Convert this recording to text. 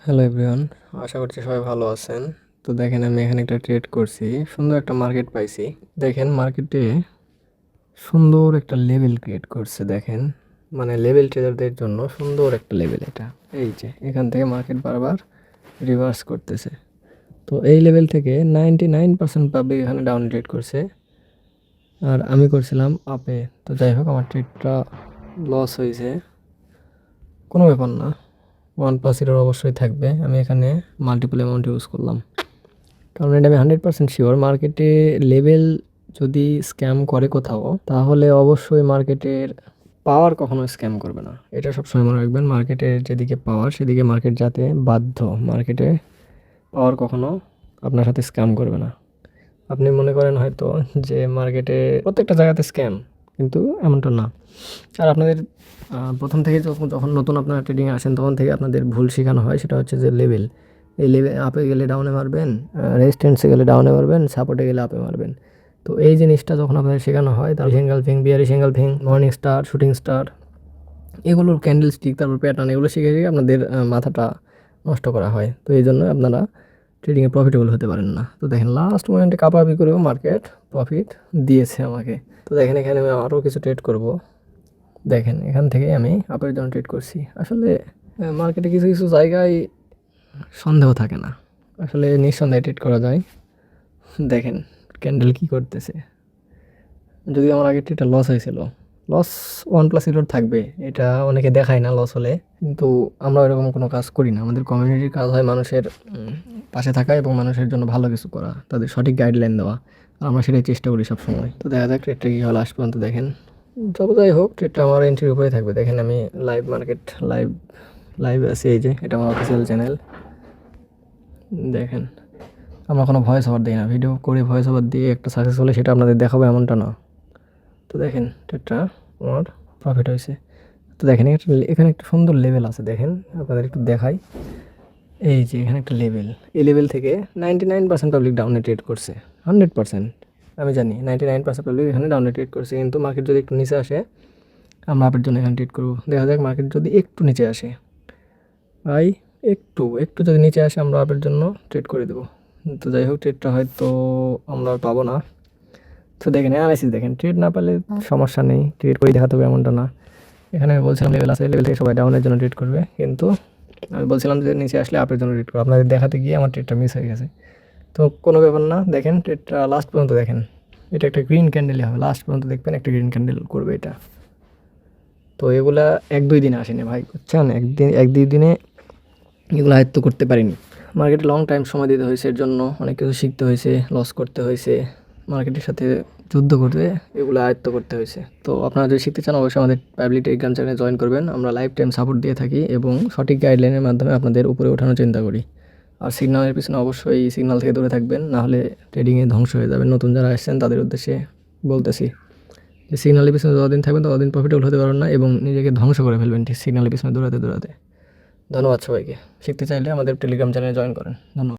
Hello everyone, আশা করছি সবাই ভালো আছেন। তো দেখেন আমি এখানে একটা ট্রেড করছি, সুন্দর একটা মার্কেট পাইছি। দেখেন মার্কেটে সুন্দর একটা লেভেল ক্রিয়েট করছে। দেখেন মানে লেভেল ট্রেডারদের জন্য সুন্দর একটা লেভেল এটা। এই যে এখান থেকে মার্কেট বারবার রিভার্স করতেছে। তো এই লেভেল থেকে 99% পাবলিক এখানে ডাউন ট্রেড করছে, আর আমি করছিলাম আপে। তো যাই হোক, আমার ট্রেডটা লস হয়েছে, কোনো ব্যাপার না। 1+0 অবশ্যই থাকবে। আমি এখানে মাল্টিপল অ্যামাউন্ট ইউজ করলাম, কারণ এটা আমি 100% শিওর মার্কেটে লেভেল যদি স্ক্যাম করে কোথাও, তাহলে অবশ্যই মার্কেটের পাওয়ার কখনো স্ক্যাম করবে না। এটা সবসময় মনে রাখবেন, মার্কেটের যেদিকে পাওয়ার সেদিকে মার্কেট যাতে বাধ্য। মার্কেটে পাওয়ার কখনো আপনার সাথে স্ক্যাম করবে না। আপনি মনে করেন হয়তো যে মার্কেটে প্রত্যেকটা জায়গাতে স্ক্যাম, কিন্তু এমনটা না। আর আপনাদের প্রথম থেকে যখন যখন নতুন আপনারা ট্রেডিংয়ে আসেন, তখন থেকে আপনাদের ভুল শেখানো হয়, সেটা হচ্ছে যে লেভেল। এই লেভেল আপে গেলে ডাউনে মারবেন, রেজিস্ট্যান্সে গেলে ডাউনে মারবেন, সাপোর্টে গেলে আপে মারবেন। তো এই জিনিসটা যখন আপনাদের শেখানো হয়, তার সিঙ্গেল ফিং, বিয়ারি সিঙ্গেল ফিং, মর্নিং স্টার, শুটিং স্টার, এগুলোর ক্যান্ডেল স্টিক, তারপর প্যাটার্ন, এগুলো শিখে শিখে আপনাদের মাথাটা নষ্ট করা হয়। তো এই জন্য আপনারা ট্রেডিংয়ে প্রফিটেবল হতে পারেন না। তো দেখেন লাস্ট মোমেন্টে কাপাকাপি করেও মার্কেট প্রফিট দিয়েছে আমাকে। তো দেখেন এখানে আমি আরও কিছু ট্রেড করব। দেখেন এখান থেকে আমি আপের জন্য ট্রেড করছি। আসলে মার্কেটে কিছু কিছু জায়গায় সন্দেহ থাকে না, আসলে নিঃসন্দেহে ট্রেড করা যায়। দেখেন ক্যান্ডেল কি করতেছে। যদি আমার আগে ট্রেডটা লস হয়েছিল, লস 1+0 থাকবে, এটা অনেকে দেখায় না লস হলে, কিন্তু আমরা এরকম কোনো কাজ করি না। আমাদের কমিউনিটির কাজ হয় মানুষের পাশে থাকা এবং মানুষের জন্য ভালো কিছু করা, তাদের সঠিক গাইডলাইন দেওয়া। আর আমরা সেটাই চেষ্টা করি সবসময়। তো দেখা যাক ট্রেডটা কী হলো লাস্ট পর্যন্ত। দেখেন যত যাই হোক, ট্রেডটা আমার এন্ট্রির উপরে থাকবে। দেখেন আমি লাইভ মার্কেট লাইভ আছি, এই যে এটা আমার অফিসিয়াল চ্যানেল। দেখেন আমরা কোনো ভয়েস ওভার দিই না, ভিডিও করে ভয়েস ওভার দিয়ে একটা সাকসেস হলে সেটা আপনাদের দেখাবো এমনটা না। তো দেখেন ট্রেডটা আমার প্রফিট হয়েছে। তো দেখেন এখানে একটা সুন্দর লেভেল আছে, দেখেন আপনাদের একটু দেখাই। এই যে এখানে একটা লেভেল, এই লেভেল থেকে 99% পাবলিক ডাউনে ট্রেড করছে। 100% আমি জানি 99% পাবলিক এখানে ডাউনে ট্রেড করছে, কিন্তু মার্কেট যদি একটু নিচে আসে, আমরা আপের জন্য এখানে ট্রেড করবো। দেখা যাক মার্কেট যদি একটু নিচে আসে, ভাই একটু একটু যদি নিচে আসে, আমরা আপের জন্য ট্রেড করে দেবো। তো যাই হোক, ট্রেডটা হয়তো আমরা আর পাবো না। তো দেখেন অ্যানালাইসিস দেখেন, ট্রেড না পেলে সমস্যা নেই, ট্রেড করে দেখাতে হবে এমনটা না। এখানে আমি বলছিলাম লেভেল আছে, লেভেল থেকে সবাই ডাউনের জন্য ট্রেড করবে, কিন্তু আমি বলছিলাম যে নিচে আসলে আপের জন্য ট্রেড করবো। আপনাদের দেখাতে গিয়ে আমার ট্রেডটা মিস হয়ে গেছে। তো কোনো ব্যাপার না, দেখেন ট্রেডটা লাস্ট পর্যন্ত দেখেন। এটা একটা গ্রিন ক্যান্ডেলই হবে, লাস্ট পর্যন্ত দেখবেন একটা গ্রিন ক্যান্ডেল করবে এটা। তো এগুলা 1-2 দিনে আসেনি ভাই, বুঝছেন? 1-2 দিনে এগুলো আয়ত্ত করতে পারিনি। মার্কেটে লং টাইম সময় দিতে হয়েছে, এর জন্য অনেক কিছু শিখতে হয়েছে, লস করতে হয়েছে, মার্কেটের সাথে যুদ্ধ করতে এগুলো আয়ত্ত করতে হয়েছে। তো আপনারা যদি শিখতে চান, অবশ্যই আমাদের পাবলিক টেলিগ্রাম চ্যানেলে জয়েন করবেন। আমরা লাইফ টাইম সাপোর্ট দিয়ে থাকি এবং সঠিক গাইডলাইনের মাধ্যমে আপনাদের উপরে ওঠানোর চিন্তা করি। আর সিগন্যালের পিছনে অবশ্যই সিগন্যাল থেকে দূরে থাকবেন, নাহলে ট্রেডিংয়ে ধ্বংস হয়ে যাবেন। নতুন যারা আসছেন তাদের উদ্দেশ্যে বলতেছি যে সিগন্যালের পিছনে যতদিন থাকবেন ততদিন প্রফিটেবল হতে পারবেন না, এবং নিজেকে ধ্বংস করে ফেলবেন ঠিক সিগন্যালের পিছনে দৌড়াতে দৌড়াতে। ধন্যবাদ সবাইকে। শিখতে চাইলে আমাদের টেলিগ্রাম চ্যানেলে জয়েন করেন। ধন্যবাদ।